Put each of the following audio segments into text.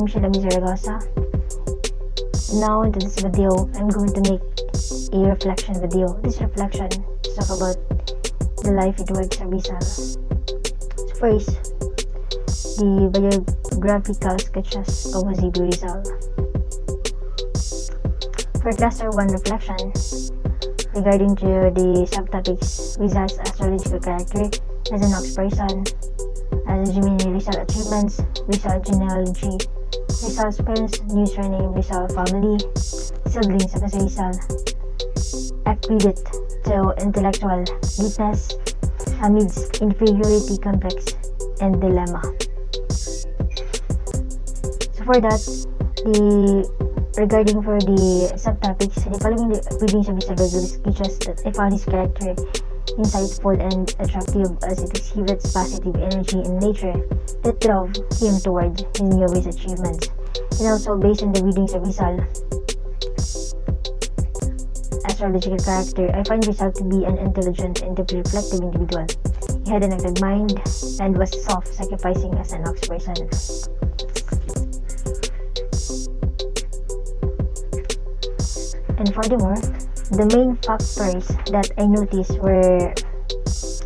I'm Shiela Zaragoza. Now in this video, I'm going to make a reflection video. This reflection is talk about the life and works of Rizal. So first, the biographical sketches of Rizal. For cluster 1 reflection, regarding to the subtopics Rizal's astrological character as an ox person, as a Gemini Rizal achievements, Rizal genealogy, Rizal's parents, new surname, Rizal family, siblings of Rizal, accredit to intellectual weakness amidst inferiority complex and dilemma. So for that, regarding for the subtopics, the following readings of Rizal teaches that I found his character insightful and attractive as it exhibits positive energy in nature that drove him toward his newest achievements. And also based on the readings of Rizal astrological character, I find Rizal to be an intelligent and deeply reflective individual. He had an active mind and was self-sacrificing as an ox person. And furthermore, the main factors that I noticed were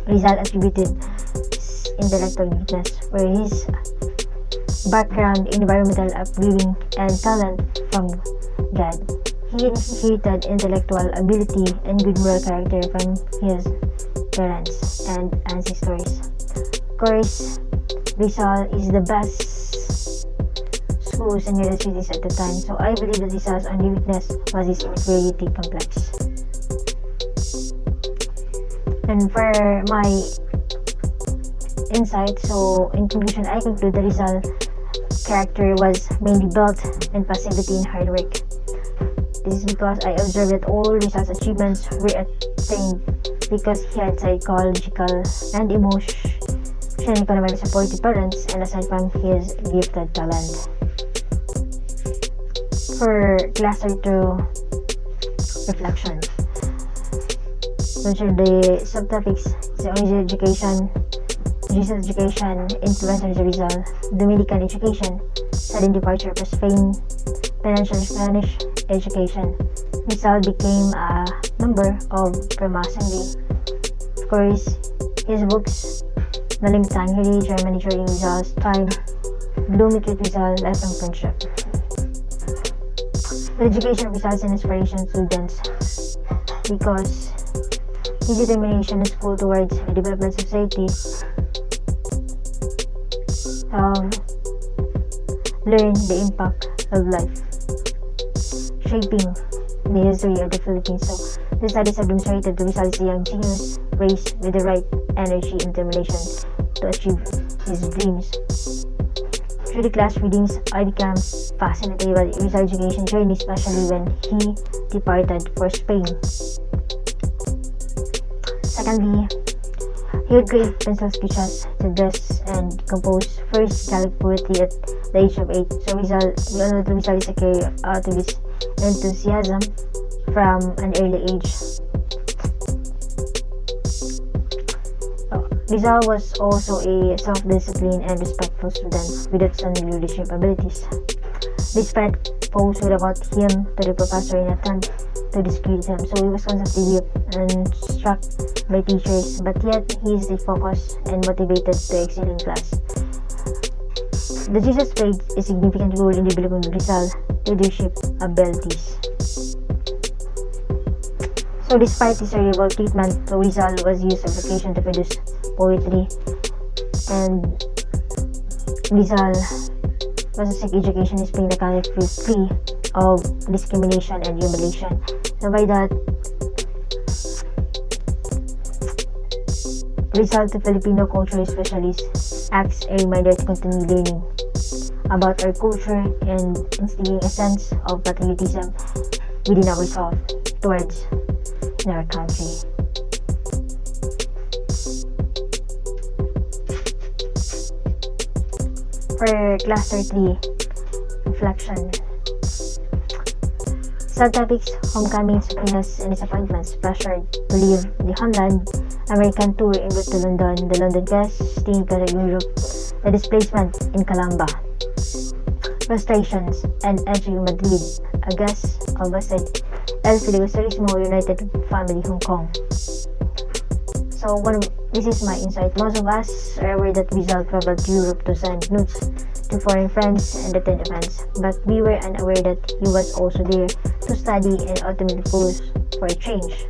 Rizal attributed his intellectual weakness were his background, environmental upbringing, and talent from God. He inherited intellectual ability and good moral character from his parents and ancestors. Of course, Rizal is the best schools and universities at the time, so I believe that Rizal's only weakness was his inferiority complex. And for my insight, so in conclusion, I conclude that Rizal character was mainly built on passivity and hard work. This is because I observed that all Rizal's achievements were attained because he had psychological and economically supportive parents, and aside from his gifted talent. For cluster 2 reflection, consider the subtopics: education, Jesus education, influence on Rizal, Dominican education, sudden departure for Spain, financial Spanish education. Rizal became a member of Freemasonry. Of course, his books, Nalimtang Germany during Rizal's time, Blooming with Rizal, Life and Friendship. The education results in inspiration students because his determination in school towards the development of society learn the impact of life, shaping the history of the Philippines. So the studies have demonstrated that Rizal is a young genius raised with the right energy and determination to achieve his dreams. Through the class readings, I became fascinated by Rizal's education journey, especially when he departed for Spain. Secondly, he would create pencil sketches to dress and compose first Gaelic poetry at the age of 8. So we all know that Rizal is a carrier out of his enthusiasm from an early age. Rizal was also a self-disciplined and respectful student with outstanding leadership abilities. Despite posts would about him to the professor in attempt to discredit him, so he was constantly whipped and struck by teachers, but yet he is focused and motivated to excel in class. The Jesus played a significant role in developing Rizal's leadership abilities. So despite his horrible treatment, Rizal was used as occasion to produce poetry, and Rizal was a sick education is being accounted free of discrimination and humiliation. So by that, Rizal to Filipino culture specialist acts a reminder to continue learning about our culture and instilling a sense of patriotism within ourselves towards our country. For cluster 3 reflection, subtopics: homecomings, happiness and disappointments, pressured to leave the homeland, American tour en route to London, the London Quest, staying in Europe, the displacement in Calamba. frustrations, and entering Madrid, August said, El Filibusterismo United Family, Hong Kong. So this is my insight. Most of us are aware that Rizal traveled to Europe to send notes to foreign friends and attend events, but we were unaware that he was also there to study and ultimately push for a change.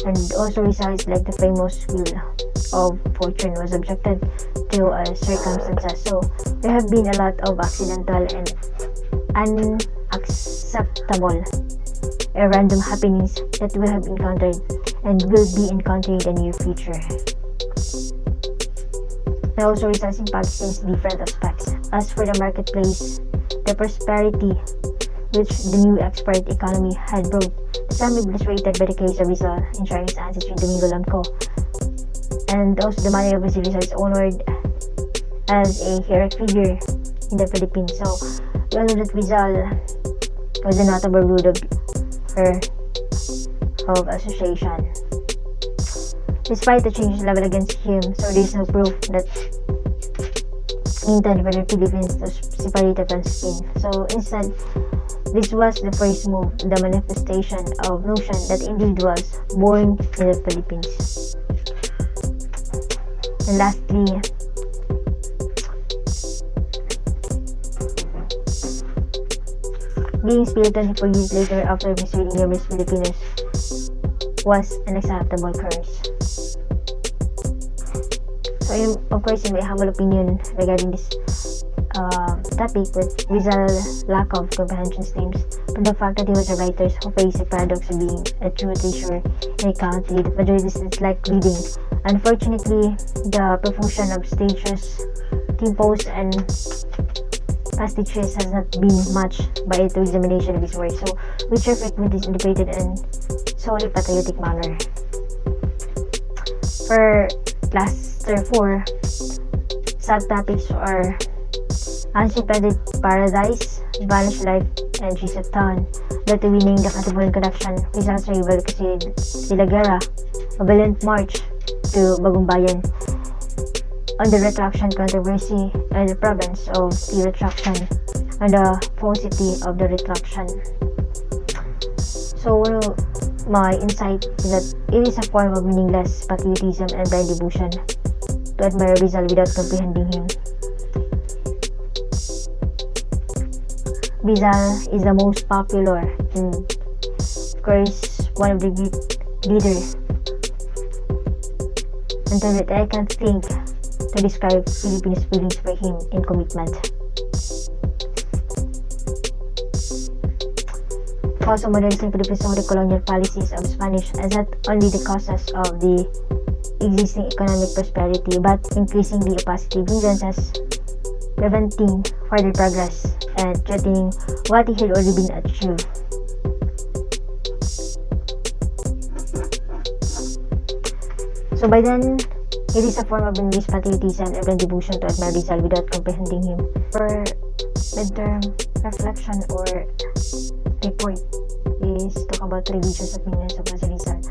And also Rizal is like the famous wheel of fortune was subjected to circumstances. So there have been a lot of accidental and unacceptable random happenings that we have encountered and will be encountering in the near future. It also results in Pakistan's different aspects. As for the marketplace, the prosperity which the new export economy had brought, some illustrated by the case of Rizal ensuring his ancestry Domingo Lamco, and also the money of Rizal is honored as a heroic figure in the Philippines. So we all know that Rizal was a notable root of association. Despite the changes leveled against him, so there is no proof that he intended for the Philippines to separate from Spain. So instead, this was the first move, the manifestation of notion that individuals born in the Philippines. And lastly, being spilled 24 years later after misreading numerous Filipinos was an acceptable curse. So of course, in my humble opinion regarding this topic with Rizal's lack of comprehension stems from the fact that he was a writer who faced the paradox of being a true treasure in a country that majority is like reading. Unfortunately, the profusion of stages, typos, and pastiches has not been matched by a true examination of his work, so which are frequently interpreted in solely patriotic manner. For cluster 4, subtopics are Unsupported Paradise, Vanished Life, and Trees of Town. That we named the category connection Rizal's rival de la Guerra, a valiant march to Bagong Bayan, on the retraction controversy and the province of the retraction and the falsity of the retraction. So my insight is that it is a form of meaningless patriotism and blind devotion to admire Rizal without comprehending him. Rizal is the most popular and of course one of the great leaders, until that I can't think to describe Philippines' feelings for him in commitment. Also, modernizing Philippines over the colonial policies of Spanish as not only the causes of the existing economic prosperity but increasingly positive influences, preventing further progress and threatening what he had already been achieved. So by then, it is a form of English patriotism and blind devotion to admire Rizal without comprehending him. For midterm reflection or report is talk about religious opinions of Rizal.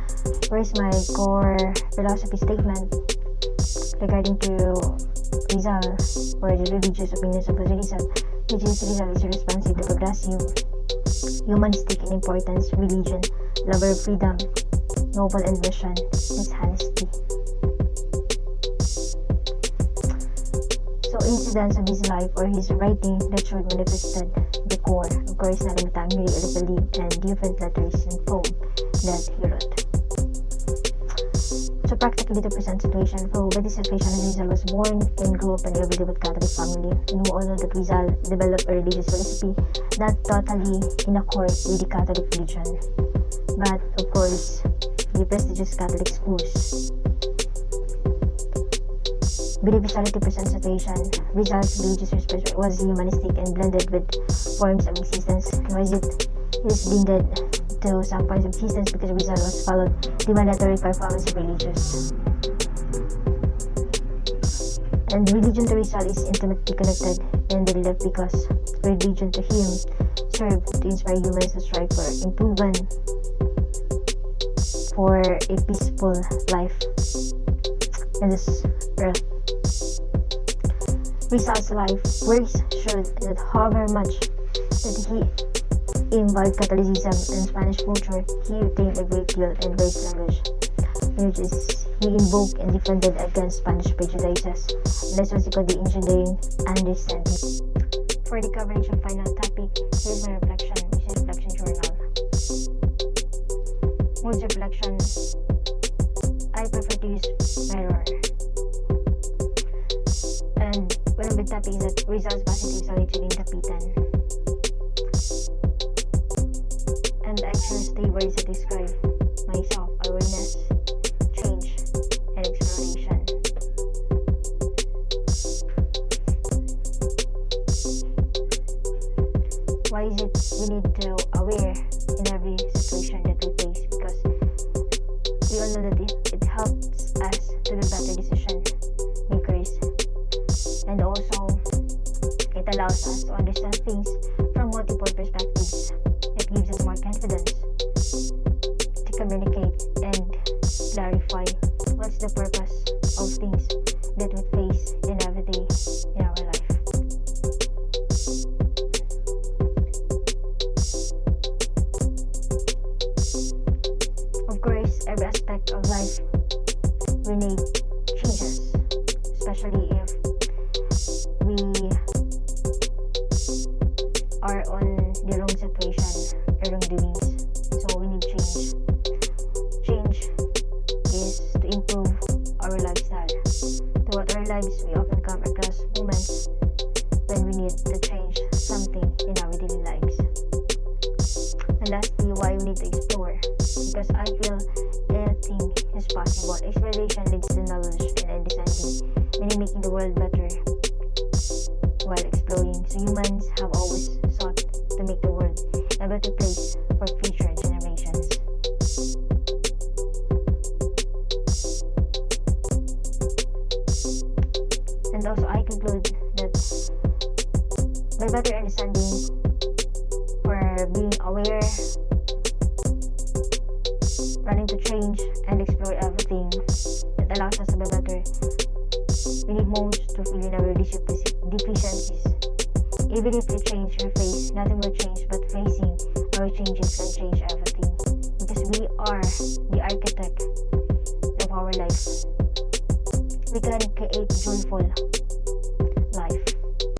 First, my core philosophy statement regarding to Rizal or the religious opinions of Rizal, which is Rizal is a responsive to progressive, humanistic in importance, religion, lover of freedom, noble ambition, is honesty. So incidents of his life or his writing that should manifested the core, of course, nalimitang really and different letters and poem that he wrote. So practically to present situation, so by this situation, Rizal was born and grew up in a devout Catholic family, and we all know that Rizal developed a religious philosophy not totally in accord with the Catholic religion, but of course, the prestigious Catholic schools. Believe is a 30% situation. Rizal's religious perspective was humanistic and blended with forms of existence. Why is it blended to some forms of existence? Because Rizal was followed the mandatory performance of religious. And religion to Rizal is intimately connected and they left because religion to him served to inspire humans to strive for improvement, for a peaceful life in this earth. Rizal's life works showed that however much that he imbibed Catholicism and Spanish culture, he retained a great deal and embraced language, which is he invoked and defended against Spanish prejudices. This was called the engineering understanding. For the coverage of final topic, here's my reflection, which is reflection journal. Modes of reflection. I prefer to use mirror. And one of the topic is that Rizal's positive solitude in Kapitan. And I choose 3 words that describe myself: awareness, change, and exploration. Why is it we need to aware in every situation that we face? Because we all know that it helps us to be better decision makers, and also it allows us to understand things from multiple perspectives. It gives us more confidence to communicate and clarify what's the purpose of things that we face in every day in our life. Of course, every aspect of life we need changes, especially if we are on the wrong situation or wrongdoings. So we need change. Change is to improve our lifestyle. Throughout our lives, we often come across moments when we need to change something in our daily lives. And lastly, why we need to explore. Because I feel anything is possible. Exploration leads to knowledge and understanding, and making the world better while exploring. So humans have always sought to make the world a better place for future generations. And also I conclude that by better understanding or being aware, running to change and explore everything that allows us to be better, we need most to fill in our deficiencies. Even if we change our face, nothing will change, but facing our changes can change everything. Because we are the architect of our life. We can create joyful